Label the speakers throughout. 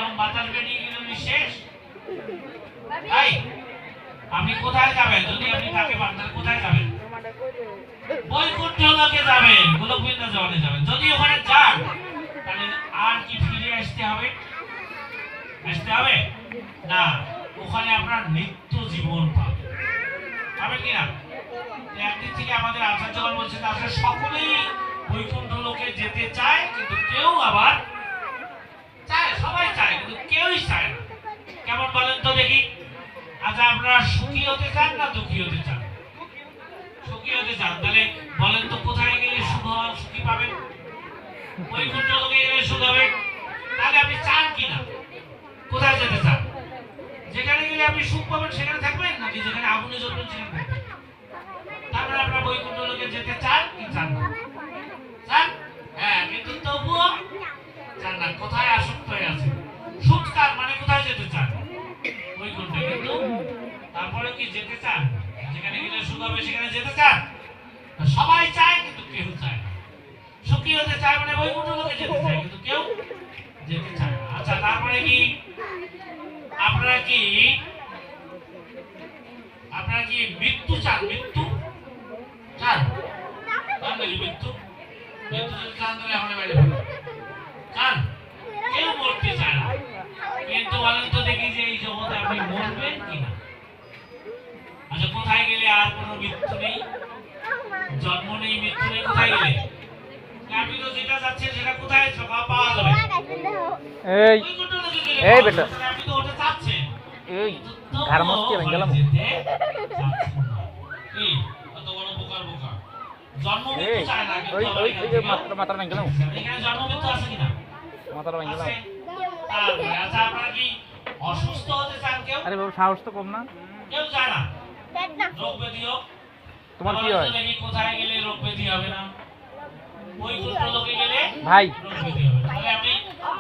Speaker 1: যখন বাতাস বেরিয়ে গেল শেষ। তাই আপনি কোথায় যাবেন? যদি আপনি তাকে পান তাহলে কোথায় যাবেন? বৈকুণ্ঠ লোকে যাবেন, গোলক বৃন্দাবনে যাবেন। যদি ওখানে যান তাহলে আর কি ফিরে আসতে হবে? আসতে হবে না, ওখানে আপনার নিত্য জীবন পাবেন। পাবেন কিনা? একদিক থেকে আমাদের আচার্যগণ বলছেন আসলে সকলেই বৈকুণ্ঠ লোকে যেতে চায়, কিন্তু কেউ আবার চায়, সবাই চায় কিন্তু কেউই চায় না। কেমন বলেন তো দেখি? আচ্ছা, আপনারা সুখী হতে চান না দুঃখী হতে চান? সুখী হতে চান, তাহলে বলেন তো কোথায় গেলে সুখী পাবেন? বৈকুণ্ঠ লোকে গেলে সুখ হবে। তাহলে আপনি চান কিনা? কোথায় যেতে চান? যেখানে গেলে আপনি সুখ পাবেন সেখানে থাকবেন, নাকি যেখানে আগুনে জ্বলবেন সেখানে থাকবেন? তারপরে আপনারা বৈকুণ্ঠ লোকে যেতে চান কি চান না? চান, হ্যাঁ, কিন্তু তবুও চান না। কোথায় আসক্ত হয়ে আছে? সুখ চান মানে কোথায় যেতে চান? বৈকুণ্ঠে। কিন্তু তারপরে কি যেতে চান? যেখানে গেলে সুখ হবে সেখানে যেতে চান? সবাই চায় কিন্তু কেউ চায় না। সুখী হতে চায় মানে বৈকুণ্ঠ লোকে যেতে চায়, কিন্তু কেউ যেতে চায় না। আচ্ছা, তারপরে কি আপনারা কি মৃত্যু চান? মৃত্যু চান? মৃত্যু মৃত্যু যদি চান তাহলে আমাদের বাইরে চান? কেউ মরতে চায় না। কিন্তু বলেন তো দেখি যে এই জগতে আপনি মরবেন কিনা? আচ্ছা, কোথায় গেলে আর কোনো মৃত্যু নেই, জন্ম নেই, মৃত্যু নেই? কোথায় গেলে আপনি তো যেটা যাচ্ছেন সেটা কোথায় পাওয়া যাবে?
Speaker 2: এই এই বেটা,
Speaker 1: আপনি তো ওটা চাচ্ছেন,
Speaker 2: এই ঘর মস্তি ভেঙে গেলাম।
Speaker 1: এই কত বড় বোকার বোকা, জন্ম মৃত্যু চায় না, কিন্তু
Speaker 2: ওই যে মাত্র ভেঙে গেলাম।
Speaker 1: এখানে জন্ম মৃত্যু আছে কিনা?
Speaker 2: মাথাটা ভেঙে গেলাম।
Speaker 1: আচ্ছা, আপনারা কি অসুস্থ হতে চান কেউ?
Speaker 2: আরে বাবা, সাহস তো কম না।
Speaker 1: কেউ চায় না রোগ ব্যাধি হোক।
Speaker 2: তোমার কি হয়?
Speaker 1: কোথায় গেলে রোগ ব্যাধি হবে না? বৈকুণ্ঠ লোকে গেলে
Speaker 2: ভাই,
Speaker 1: রোগ ব্যাধি হবে না। তাহলে আপনি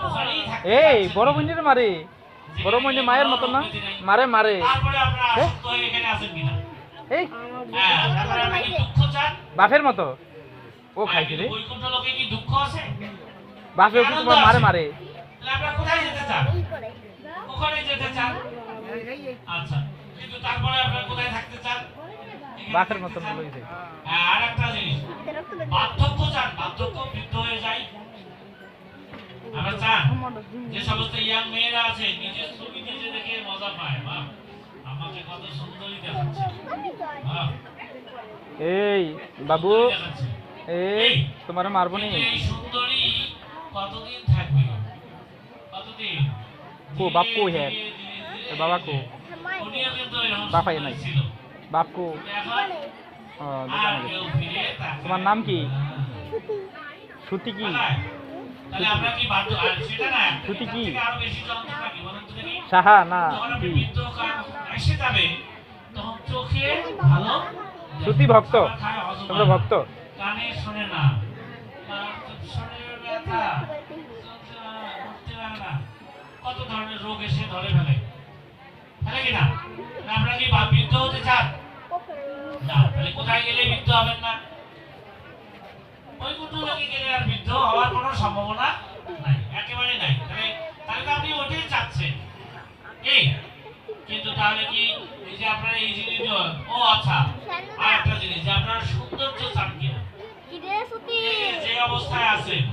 Speaker 1: ওখানেই থাকতে
Speaker 2: এই
Speaker 1: চাচ্ছেন।
Speaker 2: বড় বোনের মারে, বড় বোনের মায়ের মতন না, মারে মারে।
Speaker 1: তারপরে আপনারা আসক্ত হয়ে এখানে আছেন কিনা?
Speaker 2: এই
Speaker 1: হ্যাঁ, তারপরে আপনি কি দুঃখ চান?
Speaker 2: বাপের মতো ও খাইছে রে।
Speaker 1: বৈকুণ্ঠ লোকে কি দুঃখ আছে?
Speaker 2: বাপে ওকে তোমার মারে মারে।
Speaker 1: তাহলে আপনারা কোথায় যেতে চান? ওখানে যেতে চান। আচ্ছা, কিন্তু তারপরে আপনারা কোথায় থাকতে চান?
Speaker 2: বাপের মতন লইছে।
Speaker 1: হ্যাঁ, আর একটা জিনিস, বার্ধক্য চান? বার্ধক্য, বৃদ্ধ হয়ে যায়। আমরা চান যে সমস্ত ইয়াং মেয়েরা আছে নিজের ছবি নিজে দেখে মজা পায়, বাহ আমাকে কত সুন্দরী দেখাচ্ছে, বাহ
Speaker 2: এই বাবু,
Speaker 1: দেখাচ্ছে।
Speaker 2: এই তোমার মারবো নি।
Speaker 1: এই সুন্দরী কতদিন থাকবে? কতদিন?
Speaker 2: কো বাপ কো হ্যাঁ, বাবা কো?
Speaker 1: উনিও কিন্তু এরকম
Speaker 2: বাপাই নাই,
Speaker 1: ছিল।
Speaker 2: বাপ কো?
Speaker 1: এখন
Speaker 2: ও,
Speaker 1: আর কেউ ফিরে তাকায়
Speaker 2: তোমার নাম কি?
Speaker 1: না।
Speaker 2: শ্রুতি কি?
Speaker 1: তাহলে আমরা কি বাধ্য? আর সেটা না,
Speaker 2: শ্রুতি কি?
Speaker 1: আরো বেশি যন্ত্রণা কি বলেন তো দেখি?
Speaker 2: সাহা না
Speaker 1: যখন আপনি
Speaker 2: কি?
Speaker 1: বৃদ্ধ এসে যাবে তখন চোখে ভালো
Speaker 2: শ্রুতি ভক্ত?
Speaker 1: খায়, হজম
Speaker 2: তোমরা
Speaker 1: হয় না,
Speaker 2: ভক্ত?
Speaker 1: কানে শোনে না, শরীরের ব্যথা, উঠতে পারে না, কত ধরনের রোগ এসে ধরে ফেলে, ফেলে কিনা? আপনারা কি বৃদ্ধ হতে চান না? তাহলে কোথায় গেলে বৃদ্ধ হবেন না? বৈকুণ্ঠ লোকে গেলে আর বৃদ্ধ হওয়ার কোনো সম্ভাবনা নাই, একেবারে নাই। তাহলে তাহলে তো আপনি ওটাই চাচ্ছেন। এই কিন্তু তাহলে কি এই যে আপনারা এই জিনিস, ও আচ্ছা, আর একটা জিনিস যে আপনারা সৌন্দর্য চান কিনা? যে অবস্থায় আছেন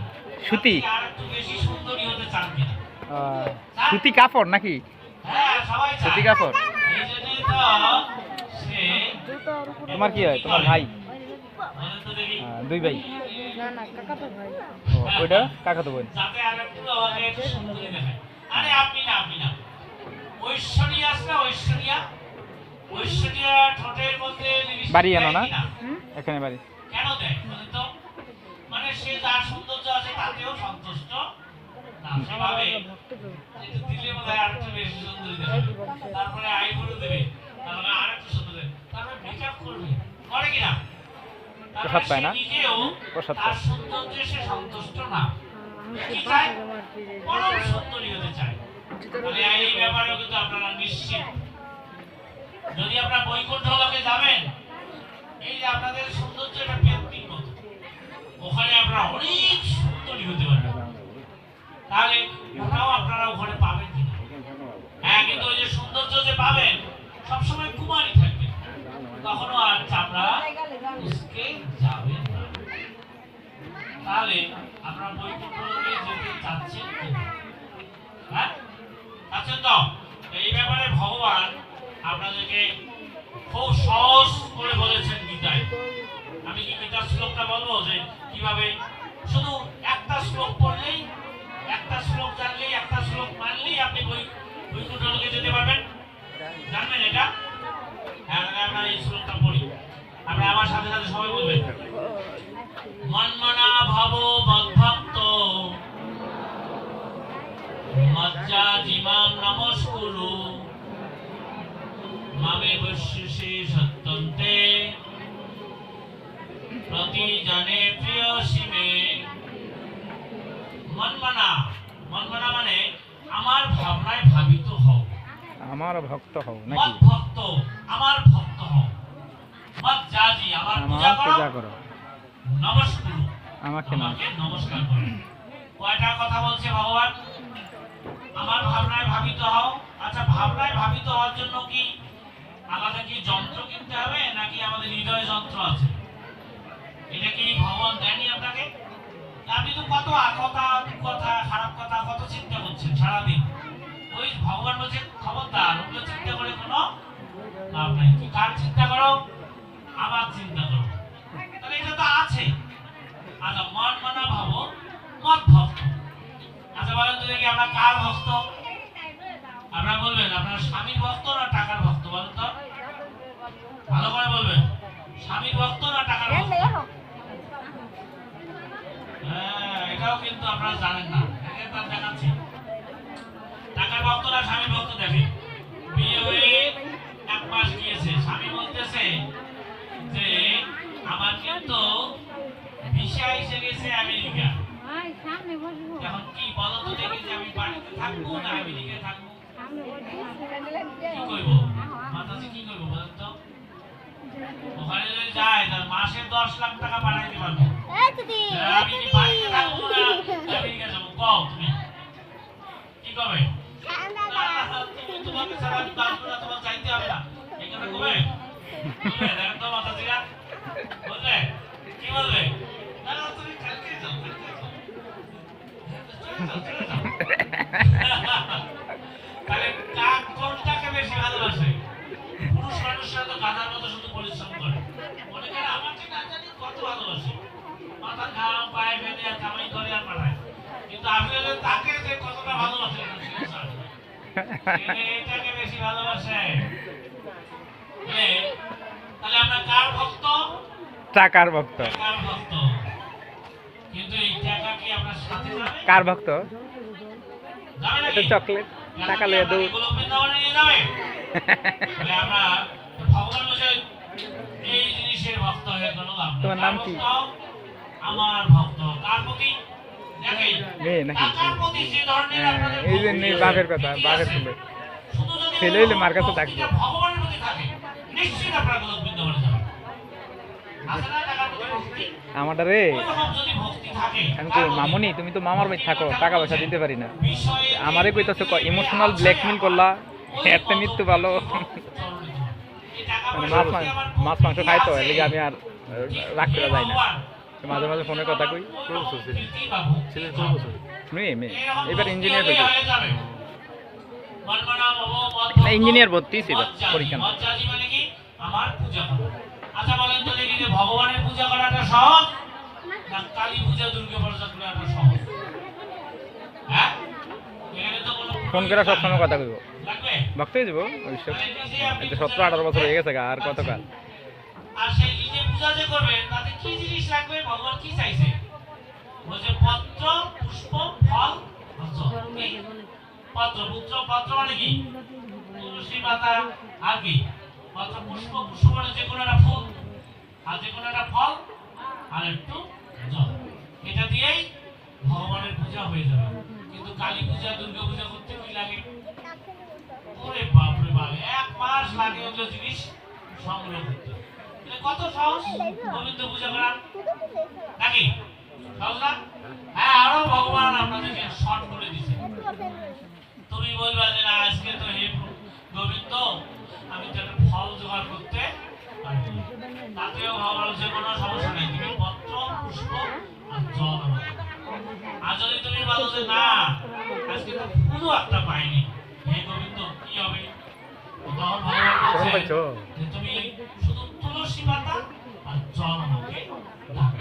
Speaker 2: শ্রুতি
Speaker 1: আর একটু বেশি সুন্দরী হতে চান কিনা?
Speaker 2: শ্রুতি কাপড় নাকি?
Speaker 1: হ্যাঁ, সবাই চায়।
Speaker 2: শ্রুতি কাপড়।
Speaker 1: এই জন্যই তো সে,
Speaker 2: তোমার কি হয়? তোমার ভাই?
Speaker 1: বলেন তো দেখি।
Speaker 2: দুই ভাই।
Speaker 3: না না কাকাতো ভাই।
Speaker 2: ও, ওইটা কাকাতো বোন।
Speaker 1: যাতে আর একটু আমাকে একটু সুন্দরী দেখায়। আরে আপনি না ঐশ্বরিয়া আছে না, ঐশ্বরিয়া ঠোঁটের মধ্যে লিপস্টিক
Speaker 2: বাড়ি আনো না?
Speaker 1: দেয় কিনা?
Speaker 2: এখানে বাড়ি।
Speaker 1: কেন দেয় বলেন তো? মানে সে যার সৌন্দর্য আছে তাতেও সন্তুষ্ট না, সে ভাবে একটু দিলে বোধহয় আর একটু বেশি সুন্দরী দেখাবে, তারপরে আইব্রো দেবে, তারপরে আর একটু সুন্দর দেবে, তারপরে মেকআপ করবে, করে কিনা?
Speaker 2: প্রসাদ পায় না?
Speaker 1: নিজেও
Speaker 2: প্রসাদ
Speaker 1: তার
Speaker 2: পায়।
Speaker 1: সৌন্দর্যে সে সন্তুষ্ট না, কি চায়? পরম সুন্দরী হতে চায়। তাহলে এই ব্যাপারেও কিন্তু আপনারা নিশ্চিত, যদি আপনারা বৈকুণ্ঠ লোকে যাবেন, এই যে আপনাদের সৌন্দর্যটা কৃত্রিম মতো, ওখানে আপনারা অনেক সুন্দরী হতে পারবেন। তাহলে ওটাও আপনারা ওখানে পাবেন কখনো আর চামড়া উসকে যাবে না। তাহলে আমরা বৈকুণ্ঠ লোকে যেতে চাচ্ছেন তো? হ্যাঁ চাচ্ছেন তো? এই ব্যাপারে ভগবান আপনাদেরকে খুব সহজ করে বলেছেন গীতায়। আমি কি গীতার শ্লোকটা বলবো যে কিভাবে শুধু একটা শ্লোক পড়লেই, একটা শ্লোক জানলেই, একটা শ্লোক মানলেই আপনি বৈকুণ্ঠ লোকে যেতে পারবেন? জানবেন এটা? হ্যাঁ, আমরা এই শ্লোকটা পড়ি। আমরা আমার সাথে সাথে সবাই বলবেন, মন্মনা ভব মদ্ভক্ত মজ্জা জিমাং নমস্কুরু মামে বৈশ্বিষে সত্যন্তে প্রতি জনে প্রিয় শিবে। মন্মনা, মন্মনা মানে আমার ভাবনায় ভাবিত হও,
Speaker 2: আমার ভক্ত হও
Speaker 1: মত
Speaker 2: নাকি?
Speaker 1: ভক্ত, আমার ভক্ত হও, মত জাজি, আমার পূজা করো, নমস্কার,
Speaker 2: আমাকে
Speaker 1: নমস্কার করো। কয়টা কথা বলছে ভগবান? আমার ভাবনায় ভাবিত হও। আচ্ছা, ভাবনায় ভাবিত হওয়ার জন্য কি আলাদা কি যন্ত্র কিনতে হবে, নাকি আমাদের হৃদয় যন্ত্র আছে? এটা কি ভগবান দেয়নি আপনাকে? আপনি তো কত কথা কথা খারাপ কথা কত চিন্তা করছেন সারাদিন। ওই ভগবান বলছে খবরদার, ওগুলো চিন্তা করে কোনো লাভ নাই। তুই কার চিন্তা করো? আমার চিন্তা করো। তাহলে এটা তো আছে। আচ্ছা, মন মানা ভাবো মত ভক্ত। আচ্ছা বলেন তো দেখি আমরা কার ভক্ত? আপনারা বলবেন আপনার স্বামীর ভক্ত না টাকার ভক্ত? বলেন তো, ভালো করে বলবেন। স্বামীর ভক্ত না টাকার ভক্ত? হ্যাঁ, এটাও কিন্তু আপনারা জানেন না। এটা দেখাচ্ছি। টাকার ভক্ত না স্বামীর ভক্ত? দেখেন, বিয়ে হয়ে 1 মাস গিয়েছে, স্বামী বলতেছে যে আমার কিন্তু ভিসা এসে গেছে আমেরিকা। এখন কি বলো তো দেখি, যে আমি বাড়িতে থাকবো না আমেরিকায় থাকবো? কি করবো মাতাজি, কি করবো বলেন তো? ওখানে যদি যায় তার মাসে 10 লাখ টাকা পাঠাইতে পারবো। আমি কি বাড়িতে থাকবো না আমেরিকা যাবো? কও তুমি কি করবে? তোমাকে ছাড়া আমি বাঁচবো না, তোমার চাইতে হবে না, এই কথা কবে? দেখেন তো মাতাজিরা বললে কি বলবে? না তুমি কালকে যাও, তাহলে কাক কোনটাকে বেশি ভালোবাসে? পুরুষ মানুষরা তো গাধার মতো শুধু পরিশ্রম করে, মনে করে আমাকে না জানি কত ভালোবাসে, মাথা ঘাম পায়ে ফেলে আর কামাই করে আর পাঠায়, কিন্তু আসলে তাকে যে কতটা ভালোবাসে এটাকে বেশি ভালোবাসে। তাহলে আমরা কার ভক্ত?
Speaker 2: টাকার ভক্ত।
Speaker 1: টাকার ভক্ত। কিন্তু এই টাকা কি আমরা সাথে যাবে?
Speaker 2: কার ভক্ত?
Speaker 1: যাবে নাকি?
Speaker 2: এটা চকলেট, টাকা লয়ে দৌড়।
Speaker 1: এগুলো বৃন্দাবনে নিয়ে যাবে। তাহলে আমরা ভগবান বসে এই জিনিসের ভক্ত হয়ে গেল।
Speaker 2: তোমার নাম কি?
Speaker 1: আমার ভক্ত। কার প্রতি? দেখেন,
Speaker 2: মেয়ে নাকি?
Speaker 1: টাকার প্রতি যে ধরনের আপনাদের
Speaker 2: এই জন্য বাঘের কথা, বাঘের ছেলে
Speaker 1: শুধু যদি
Speaker 2: ছেলে হইলে মার কাছে থাকবে।
Speaker 1: ভক্তিটা ভগবানের প্রতি থাকে, নিশ্চিত আপনারা গোলক বৃন্দাবনে যাবেন। আছে না টাকার প্রতি ভক্তি?
Speaker 2: আমাটা রে,
Speaker 1: ওইরকম যদি ভক্তি থাকে,
Speaker 2: আমি তো মামুনি, তুমি তো মামার বাড়ি থাকো, টাকা পয়সা দিতে পারি না। আমারে কইতাছো ইমোশনাল ব্ল্যাকমেল করলা, একটা মৃত্যু ভালো। মানে মাছ মাংস খাই তো, এর লিগে আমি আর রাগ করে যাই না। মাঝে মাঝে ফোনে কথা কই। মেয়ে মেয়ে এবার ইঞ্জিনিয়ার হইতো না, ইঞ্জিনিয়ার ভর্তি ছিল পরীক্ষা না।
Speaker 1: আমার পূজা করো। আচ্ছা বলেন তো দেখি, যে ভগবানের পূজা করাটা সহজ না কালী পূজা দুর্গা পূজা করাটা সহজ? হ্যাঁ, এখানে তো কোনো
Speaker 2: ফোন করে সবসময় কথা কইব,
Speaker 1: লাগবে
Speaker 2: ভক্ত হয়ে যাবো ওইসব। এটা 17-18 বছর হয়ে গেছে আর কতকাল।
Speaker 1: আর সেই নিজে পূজা যে করবে তাতে কি জিনিস লাগবে? ভগবান কি চাইছে? বলছে পত্র পুষ্প ফল কি? পত্র পুত্র, পত্র মানে কি? তুলসী পাতা। আর কি? পত্র পুষ্প, পুষ্প মানে যে কোনো একটা ফুল, আর যে কোনো একটা ফল, আর একটু জল। এটা দিয়েই ভগবানের পূজা হয়ে যাবে। কিন্তু কালী পূজা দুর্গা পূজা করতে কি লাগে? ওরে বাপ রে বাপ, 1 মাস লাগে ওগুলো জিনিস সংগ্রহ করতে। কত সহজ গোবিন্দ পূজা করা নাকি? সহজ না? হ্যাঁ, আরো ভগবান আপনাদেরকে শর্ট করে দিছে। তুমি বলবা যে না আজকে তো হে গোবিন্দ, আমি তো একটা ফল জোগাড় করতে পারবে তাতেও ভালো যে কোনো সমস্যা নেই তুমি পত্র পুষ্প আর জল আমাকে দাও। আর যদি তুমি বলো যে না আজকে তো কোনো একটা পাইনি হে গোবিন্দ কি হবে তখন ভগবান বলছে যে তুমি শুধু তুলসী পাতা আর জল আমাকে দাও।